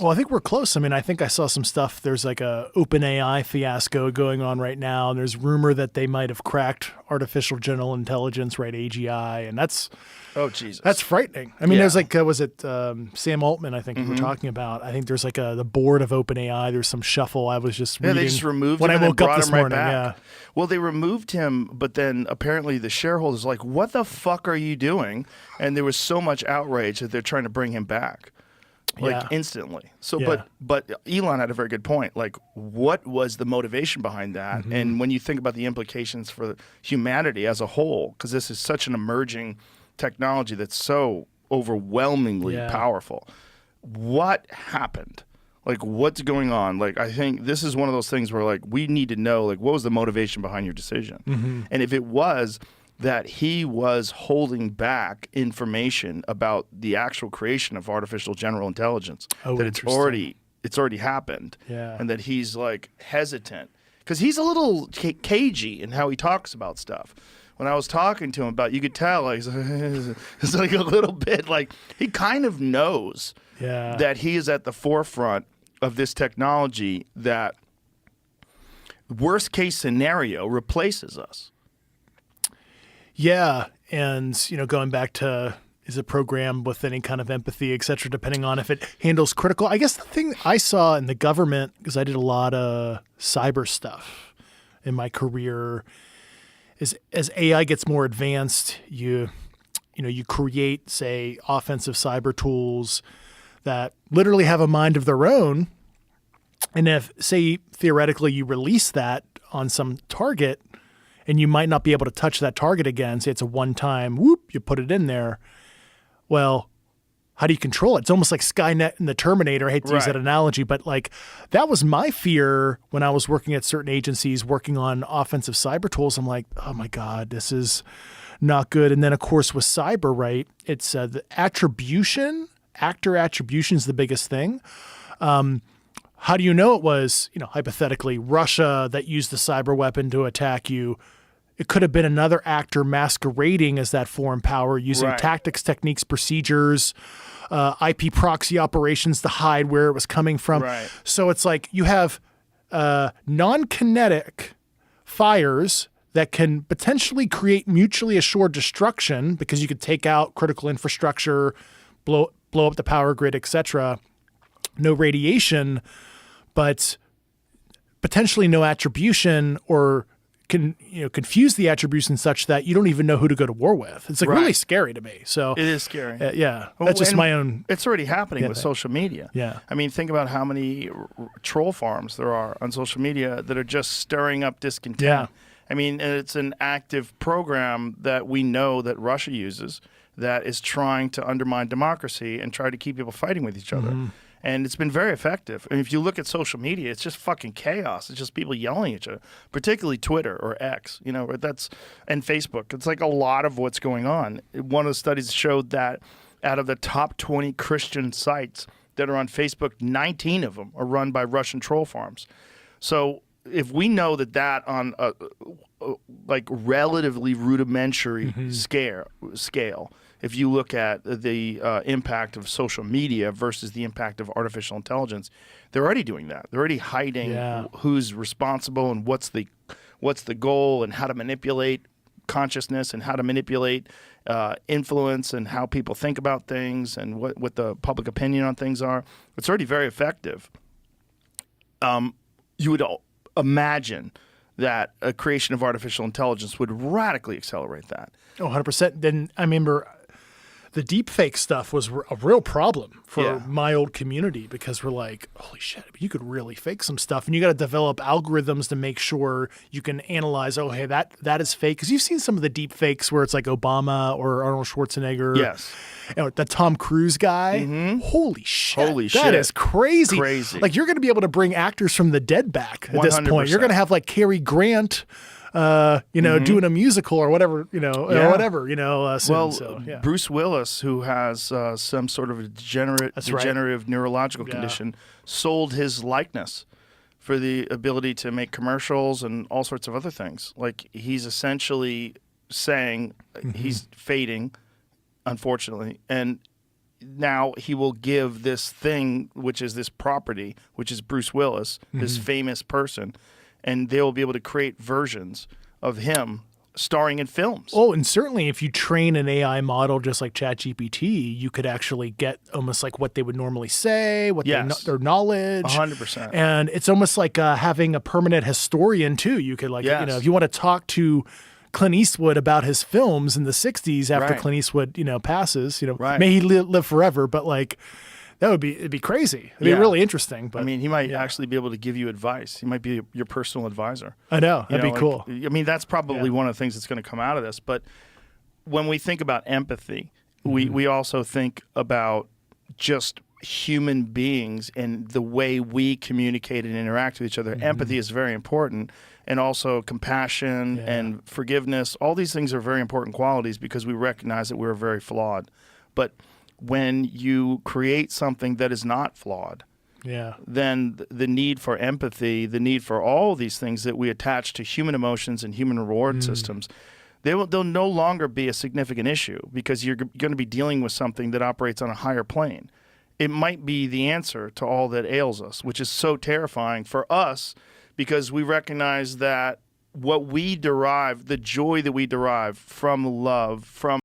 Well, I think we're close. I mean, I think I saw some stuff. There's like a OpenAI fiasco going on right now. And there's rumor that they might have cracked artificial general intelligence, right? AGI. And that's frightening. I mean, there's like, was it Sam Altman, I think we were talking about. I think there's like the board of OpenAI. There's some shuffle. I was just reading. They just removed him when I and then woke up brought this him right morning. back. Yeah. Well, they removed him, but then apparently the shareholders were like, what the fuck are you doing? And there was so much outrage that they're trying to bring him back. Instantly. So, but Elon had a very good point. Like, what was the motivation behind that? And when you think about the implications for humanity as a whole, because this is such an emerging technology that's so overwhelmingly powerful, what happened? Like, what's going on? Like, I think this is one of those things where, like, we need to know, like, what was the motivation behind your decision? And if it was that he was holding back information about the actual creation of artificial general intelligence, that it's already happened, and that he's like hesitant because he's a little cagey in how he talks about stuff. When I was talking to him about, you could tell like, it's like a little bit like he kind of knows that he is at the forefront of this technology that worst case scenario replaces us. Yeah, and going back to is it programmed with any kind of empathy, et cetera, depending on if it handles critical. I guess the thing I saw in the government, because I did a lot of cyber stuff in my career, is as AI gets more advanced, you create, say, offensive cyber tools that literally have a mind of their own. And if, say, theoretically you release that on some target, and you might not be able to touch that target again. Say it's a one-time, whoop, you put it in there. Well, how do you control it? It's almost like Skynet and the Terminator. I hate to use that analogy, but like that was my fear when I was working at certain agencies working on offensive cyber tools. I'm like, oh my God, this is not good. And then of course with cyber, right, it's the attribution, actor attribution is the biggest thing. How do you know it was, hypothetically, Russia that used the cyber weapon to attack you? It could have been another actor masquerading as that foreign power using tactics, techniques, procedures, IP proxy operations to hide where it was coming from. So it's like you have non-kinetic fires that can potentially create mutually assured destruction because you could take out critical infrastructure, blow up the power grid, etc. No radiation, but potentially no attribution, or can confuse the attribution such that you don't even know who to go to war with. It's like really scary to me. So it is scary. That's just my own. It's already happening with social media. I mean, think about how many troll farms there are on social media that are just stirring up discontent. I mean, it's an active program that we know that Russia uses that is trying to undermine democracy and try to keep people fighting with each other. And it's been very effective. And if you look at social media, it's just fucking chaos. It's just people yelling at each other, particularly Twitter or X, and Facebook. It's like a lot of what's going on. One of the studies showed that out of the top 20 Christian sites that are on Facebook, 19 of them are run by Russian troll farms. So if we know that on a like relatively rudimentary scale, if you look at the impact of social media versus the impact of artificial intelligence, they're already doing that. They're already hiding who's responsible and what's the goal and how to manipulate consciousness and how to manipulate influence and how people think about things and what the public opinion on things are. It's already very effective. You would imagine that a creation of artificial intelligence would radically accelerate that. Oh, 100%. Then I remember the deep fake stuff was a real problem for my old community because we're like, holy shit, you could really fake some stuff. And you got to develop algorithms to make sure you can analyze, oh, hey, that is fake. Because you've seen some of the deep fakes where it's like Obama or Arnold Schwarzenegger. Yes. The Tom Cruise guy. Holy shit. That is crazy. Like you're going to be able to bring actors from the dead back at 100%. This point. You're going to have like Cary Grant doing a musical or whatever, Bruce Willis, who has some sort of a degenerative neurological condition, sold his likeness for the ability to make commercials and all sorts of other things. Like he's essentially saying he's fading, unfortunately, and now he will give this thing, which is this property, which is Bruce Willis, this famous person, and they will be able to create versions of him starring in films. Oh, and certainly if you train an AI model just like ChatGPT, you could actually get almost like what they would normally say, what their knowledge. 100%. And it's almost like having a permanent historian too. You could like, if you want to talk to Clint Eastwood about his films in the 60s after Clint Eastwood, passes, may he live forever, but like it'd be crazy. It'd be really interesting. But I mean, he might actually be able to give you advice. He might be your personal advisor. I know. That'd be cool. I mean, that's probably one of the things that's going to come out of this. But when we think about empathy, we also think about just human beings and the way we communicate and interact with each other. Empathy is very important. And also compassion and forgiveness. All these things are very important qualities because we recognize that we're very flawed. But when you create something that is not flawed, then the need for empathy, the need for all these things that we attach to human emotions and human reward systems, they'll no longer be a significant issue because you're going to be dealing with something that operates on a higher plane. It might be the answer to all that ails us, which is so terrifying for us because we recognize that what we derive, the joy that we derive from love, from